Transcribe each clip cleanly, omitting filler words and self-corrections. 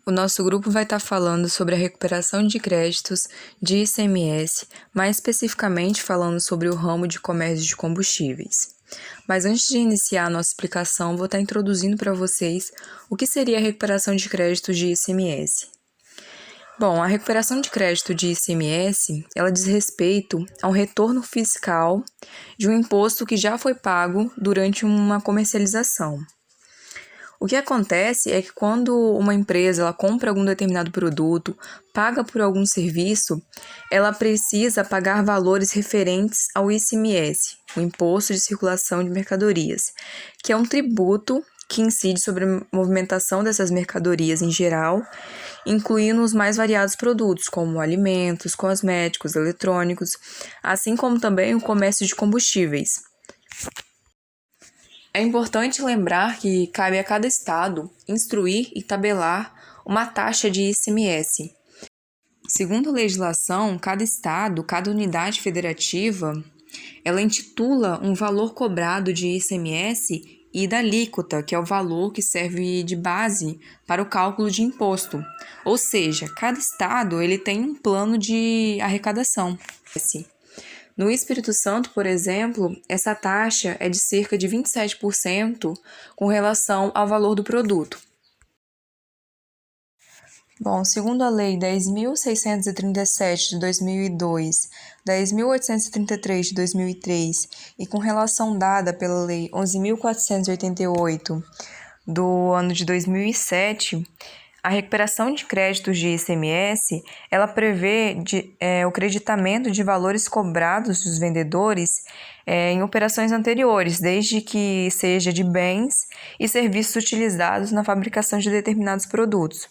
O nosso grupo vai estar falando sobre a recuperação de créditos de ICMS, mais especificamente falando sobre o ramo de comércio de combustíveis. Mas antes de iniciar a nossa explicação, vou estar introduzindo para vocês o que seria a recuperação de créditos de ICMS. Bom, a recuperação de crédito de ICMS, ela diz respeito a um retorno fiscal de um imposto que já foi pago durante uma comercialização. O que acontece é que quando uma empresa ela compra algum determinado produto, paga por algum serviço, ela precisa pagar valores referentes ao ICMS, o Imposto de Circulação de Mercadorias, que é um tributo que incide sobre a movimentação dessas mercadorias em geral, incluindo os mais variados produtos, como alimentos, cosméticos, eletrônicos, assim como também o comércio de combustíveis. É importante lembrar que cabe a cada estado instruir e tabelar uma taxa de ICMS. Segundo a legislação, cada estado, cada unidade federativa, ela intitula um valor cobrado de ICMS e da alíquota, que é o valor que serve de base para o cálculo de imposto. Ou seja, cada estado ele tem um plano de arrecadação. No Espírito Santo, por exemplo, essa taxa é de cerca de 27% com relação ao valor do produto. Bom, segundo a Lei 10.637 de 2002, 10.833 de 2003 e com relação dada pela Lei 11.488 do ano de 2007, a recuperação de créditos de ICMS, ela prevê o creditamento de valores cobrados dos vendedores em operações anteriores, desde que seja de bens e serviços utilizados na fabricação de determinados produtos.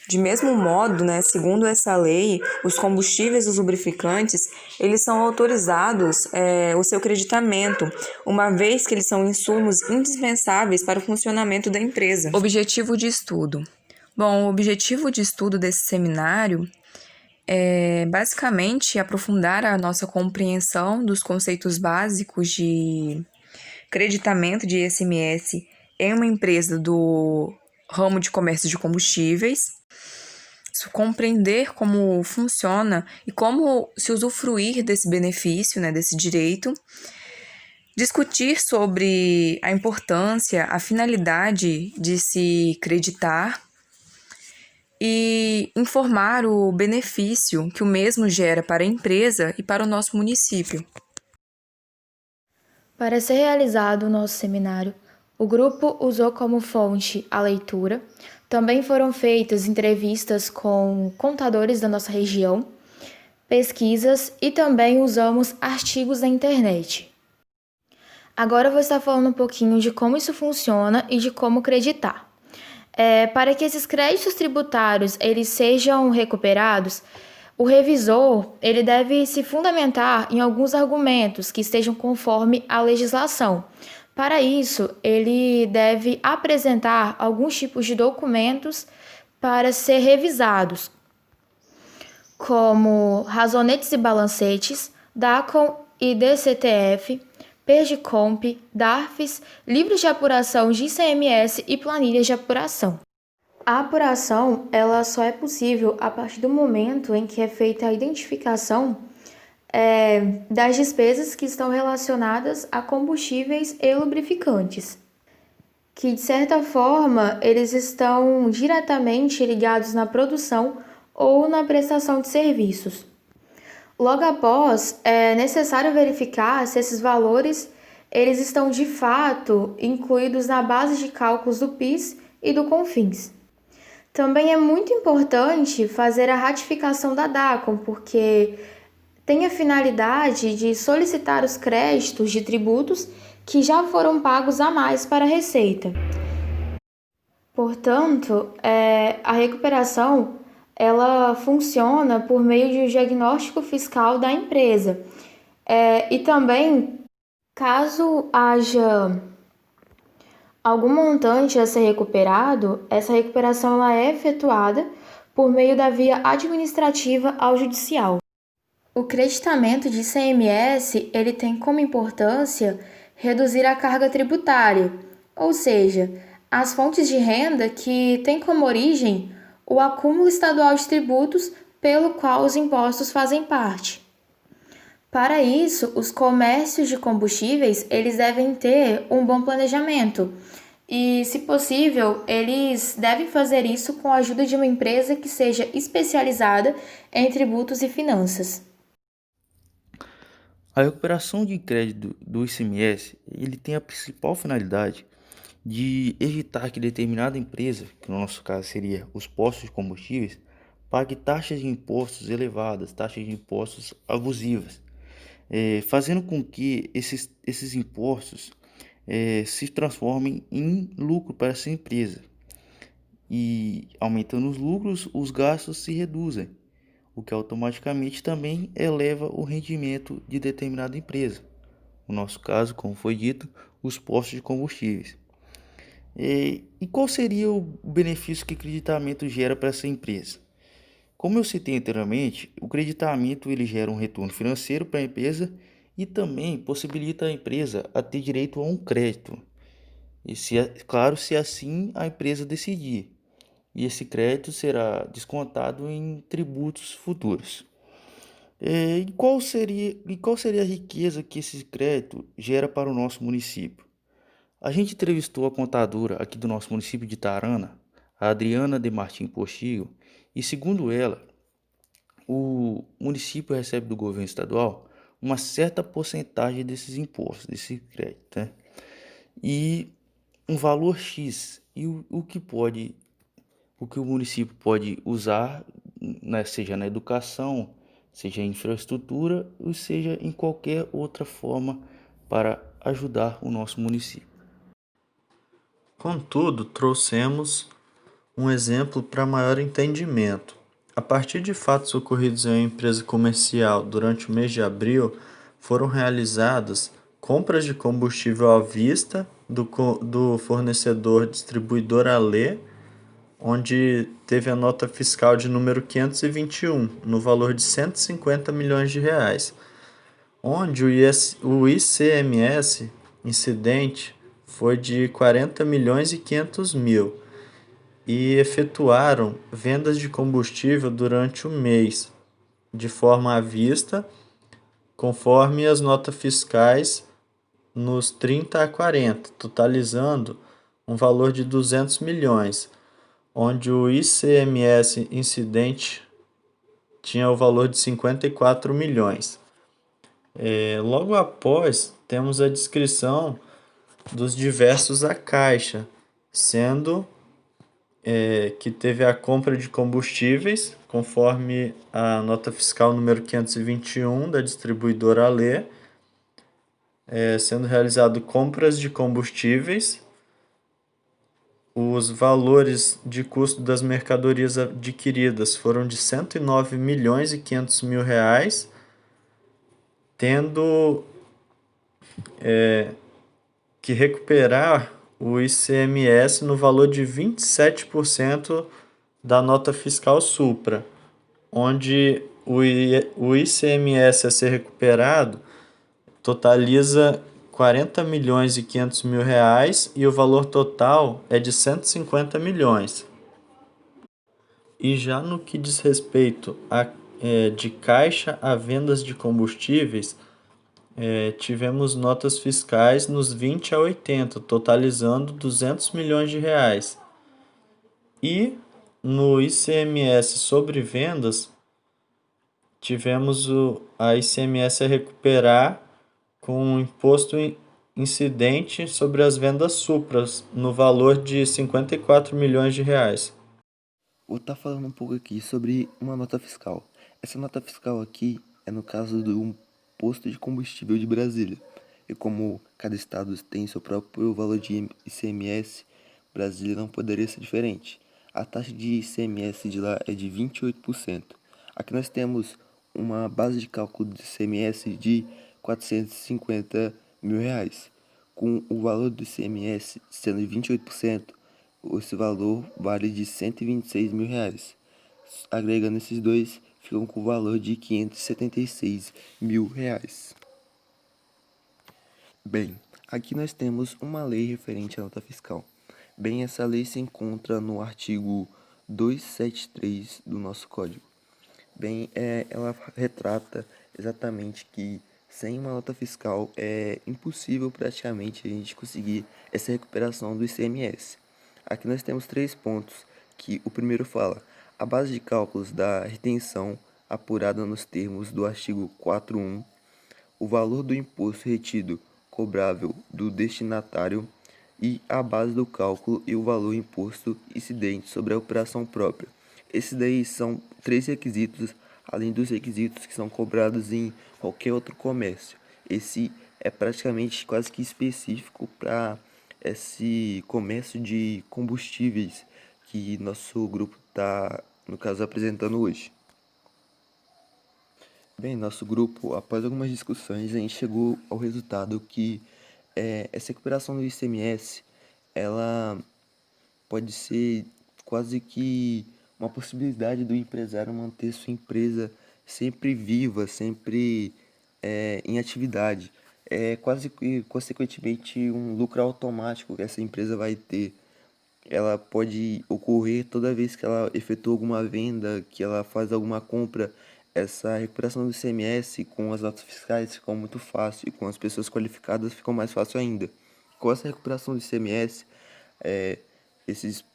De mesmo modo, segundo essa lei, os combustíveis e os lubrificantes, eles são autorizados o seu creditamento, uma vez que eles são insumos indispensáveis para o funcionamento da empresa. Objetivo de estudo. Bom, o objetivo de estudo desse seminário é basicamente aprofundar a nossa compreensão dos conceitos básicos de creditamento de ICMS em uma empresa do ramo de comércio de combustíveis, compreender como funciona e como se usufruir desse benefício, desse direito, discutir sobre a importância, a finalidade de se creditar e informar o benefício que o mesmo gera para a empresa e para o nosso município. Para ser realizado o nosso seminário, o grupo usou como fonte a leitura. Também foram feitas entrevistas com contadores da nossa região, pesquisas e também usamos artigos da internet. Agora eu vou estar falando um pouquinho de como isso funciona e de como creditar. Para que esses créditos tributários eles sejam recuperados, o revisor ele deve se fundamentar em alguns argumentos que estejam conforme a legislação. Para isso, ele deve apresentar alguns tipos de documentos para ser revisados, como razonetes e balancetes, DACOM e DCTF, PERDICOMP, DARFs, livros de apuração de ICMS e planilhas de apuração. A apuração ela só é possível a partir do momento em que é feita a identificação das despesas que estão relacionadas a combustíveis e lubrificantes, que de certa forma eles estão diretamente ligados na produção ou na prestação de serviços. Logo após, é necessário verificar se esses valores eles estão de fato incluídos na base de cálculos do PIS e do CONFINS. Também é muito importante fazer a ratificação da DACOM, porque tem a finalidade de solicitar os créditos de tributos que já foram pagos a mais para a Receita. Portanto, a recuperação ela funciona por meio de um diagnóstico fiscal da empresa. E também, caso haja algum montante a ser recuperado, essa recuperação ela é efetuada por meio da via administrativa ao judicial. O creditamento de ICMS ele tem como importância reduzir a carga tributária, ou seja, as fontes de renda que têm como origem o acúmulo estadual de tributos pelo qual os impostos fazem parte. Para isso, os comércios de combustíveis, eles devem ter um bom planejamento e, se possível, eles devem fazer isso com a ajuda de uma empresa que seja especializada em tributos e finanças. A recuperação de crédito do ICMS, ele tem a principal finalidade de evitar que determinada empresa, que no nosso caso seria os postos de combustíveis, pague taxas de impostos elevadas, taxas de impostos abusivas, fazendo com que esses impostos se transformem em lucro para essa empresa. E aumentando os lucros, os gastos se reduzem, o que automaticamente também eleva o rendimento de determinada empresa. No nosso caso, como foi dito, os postos de combustíveis. E qual seria o benefício que o creditamento gera para essa empresa? Como eu citei anteriormente, o creditamento ele gera um retorno financeiro para a empresa e também possibilita a empresa a ter direito a um crédito. E claro, se assim a empresa decidir. E esse crédito será descontado em tributos futuros. E qual seria a riqueza que esse crédito gera para o nosso município? A gente entrevistou a contadora aqui do nosso município de Tarana, a Adriana de Martim Postigo, e segundo ela, o município recebe do governo estadual uma certa porcentagem desses impostos, desse crédito, né? E um valor X, e o que o município pode usar, né, seja na educação, seja em infraestrutura, ou seja em qualquer outra forma para ajudar o nosso município. Contudo, trouxemos um exemplo para maior entendimento. A partir de fatos ocorridos em uma empresa comercial durante o mês de abril, foram realizadas compras de combustível à vista do fornecedor distribuidor Alê, onde teve a nota fiscal de número 521, no valor de 150 milhões de reais, onde o ICMS incidente foi de 40 milhões e 500 mil e efetuaram vendas de combustível durante o mês, de forma à vista, conforme as notas fiscais nos 30 a 40, totalizando um valor de 200 milhões, onde o ICMS incidente tinha o valor de 54 milhões. Logo após, temos a descrição dos diversos a caixa, sendo que teve a compra de combustíveis, conforme a nota fiscal número 521 da distribuidora Alê, sendo realizado compras de combustíveis, os valores de custo das mercadorias adquiridas foram de 109 milhões e 500 mil reais, tendo que recuperar o ICMS no valor de 27% da nota fiscal Supra, onde o ICMS a ser recuperado totaliza 40 milhões e 500 mil reais e o valor total é de 150 milhões. E já no que diz respeito de caixa a vendas de combustíveis, tivemos notas fiscais nos 20 a 80, totalizando 200 milhões de reais. E no ICMS sobre vendas, tivemos a ICMS a recuperar com um imposto incidente sobre as vendas supras, no valor de 54 milhões de reais. Vou estar falando um pouco aqui sobre uma nota fiscal. Essa nota fiscal aqui é no caso de um posto de combustível de Brasília. E como cada estado tem seu próprio valor de ICMS, Brasília não poderia ser diferente. A taxa de ICMS de lá é de 28%. Aqui nós temos uma base de cálculo de ICMS de 450 mil reais. Com o valor do ICMS sendo de 28%, esse valor vale de 126 mil reais. Agregando esses dois, ficam com o valor de 576 mil reais. Bem, aqui nós temos uma lei referente à nota fiscal. Bem, essa lei se encontra no artigo 273 do nosso Código. Bem, ela retrata exatamente que sem uma nota fiscal é impossível praticamente a gente conseguir essa recuperação do ICMS. Aqui nós temos 3 pontos, que o primeiro fala: a base de cálculos da retenção apurada nos termos do artigo 41, o valor do imposto retido cobrável do destinatário e a base do cálculo e o valor imposto incidente sobre a operação própria. Esses daí são 3 requisitos, além dos requisitos que são cobrados em qualquer outro comércio. Esse é praticamente quase que específico para esse comércio de combustíveis que nosso grupo está, no caso, apresentando hoje. Bem, nosso grupo, após algumas discussões, a gente chegou ao resultado que essa recuperação do ICMS, ela pode ser quase que uma possibilidade do empresário manter sua empresa sempre viva, sempre em atividade. É quase que, consequentemente, um lucro automático que essa empresa vai ter. Ela pode ocorrer toda vez que ela efetua alguma venda, que ela faz alguma compra. Essa recuperação do ICMS com as notas fiscais ficou muito fácil e com as pessoas qualificadas ficou mais fácil ainda. Com essa recuperação do ICMS, esses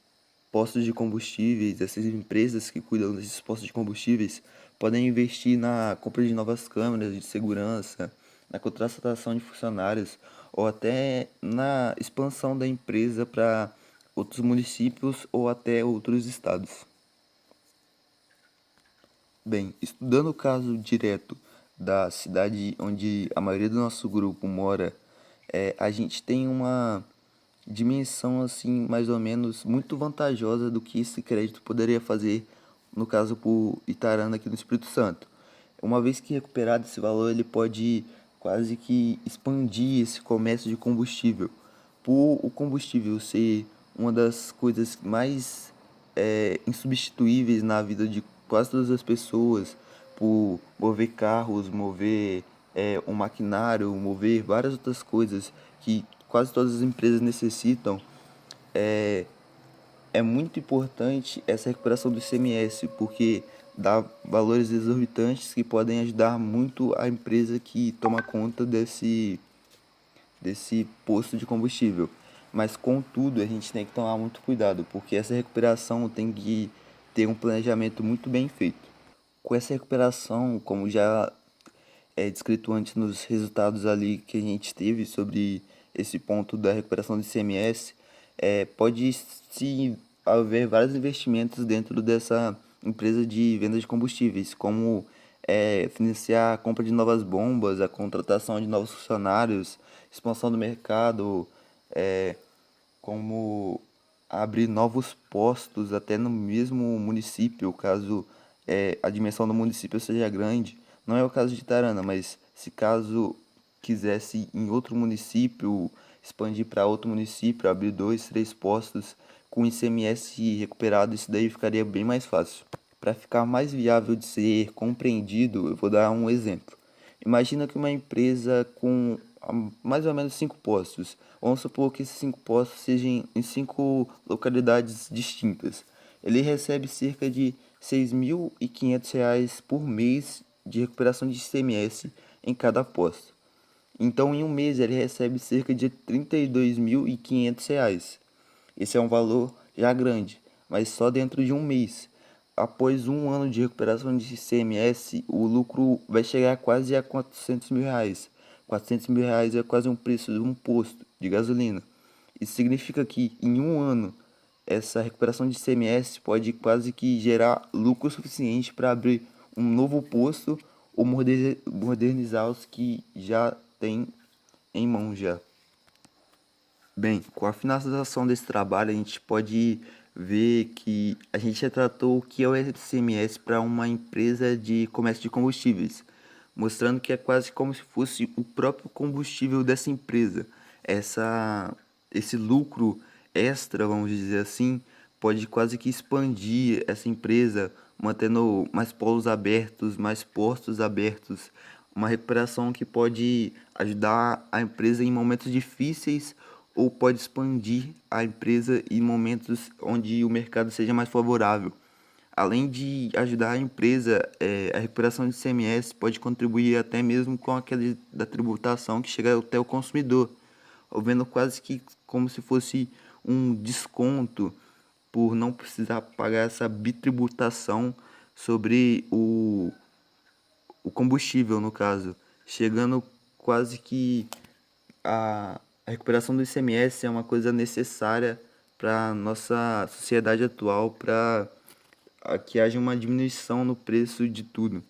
postos de combustíveis, essas empresas que cuidam desses postos de combustíveis podem investir na compra de novas câmeras de segurança, na contratação de funcionários ou até na expansão da empresa para outros municípios ou até outros estados. Bem, estudando o caso direto da cidade onde a maioria do nosso grupo mora, a gente tem uma dimensão assim mais ou menos muito vantajosa do que esse crédito poderia fazer, no caso por Itarana aqui no Espírito Santo. Uma vez que recuperado esse valor, ele pode quase que expandir esse comércio de combustível. Por o combustível ser uma das coisas mais insubstituíveis na vida de quase todas as pessoas, por mover carros, mover um maquinário, mover várias outras coisas que quase todas as empresas necessitam, é muito importante essa recuperação do ICMS, porque dá valores exorbitantes que podem ajudar muito a empresa que toma conta desse posto de combustível. Mas, contudo, a gente tem que tomar muito cuidado, porque essa recuperação tem que ter um planejamento muito bem feito. Com essa recuperação, como já é descrito antes nos resultados ali que a gente teve sobre esse ponto da recuperação do ICMS, pode se haver vários investimentos dentro dessa empresa de venda de combustíveis, como financiar a compra de novas bombas, a contratação de novos funcionários, expansão do mercado, como abrir novos postos até no mesmo município, caso a dimensão do município seja grande. Não é o caso de Tarana, mas se caso quisesse em outro município, expandir para outro município, abrir 2, 3 postos com ICMS recuperado, isso daí ficaria bem mais fácil. Para ficar mais viável de ser compreendido, eu vou dar um exemplo. Imagina que uma empresa com mais ou menos 5 postos. Vamos supor que esses 5 postos sejam em 5 localidades distintas. Ele recebe cerca de R$ 6.500 por mês de recuperação de ICMS em cada posto. Então, em um mês, ele recebe cerca de R$ 32.500. Esse é um valor já grande, mas só dentro de um mês. Após um ano de recuperação de ICMS, o lucro vai chegar quase a R$ 400.000. R$ 400.000 é quase um preço de um posto de gasolina. Isso significa que em um ano essa recuperação de ICMS pode quase que gerar lucro suficiente para abrir um novo posto ou modernizar os que já tem em mão já. Bem, com a finalização desse trabalho, a gente pode ver que a gente já tratou o que é o ICMS para uma empresa de comércio de combustíveis, mostrando que é quase como se fosse o próprio combustível dessa empresa. Esse lucro extra, vamos dizer assim, pode quase que expandir essa empresa, mantendo mais polos abertos, mais postos abertos, uma recuperação que pode ajudar a empresa em momentos difíceis ou pode expandir a empresa em momentos onde o mercado seja mais favorável. Além de ajudar a empresa, a recuperação de ICMS pode contribuir até mesmo com aquela da tributação que chega até o consumidor, havendo quase que como se fosse um desconto por não precisar pagar essa bitributação sobre o combustível, no caso, chegando quase que a recuperação do ICMS é uma coisa necessária para a nossa sociedade atual, para que haja uma diminuição no preço de tudo.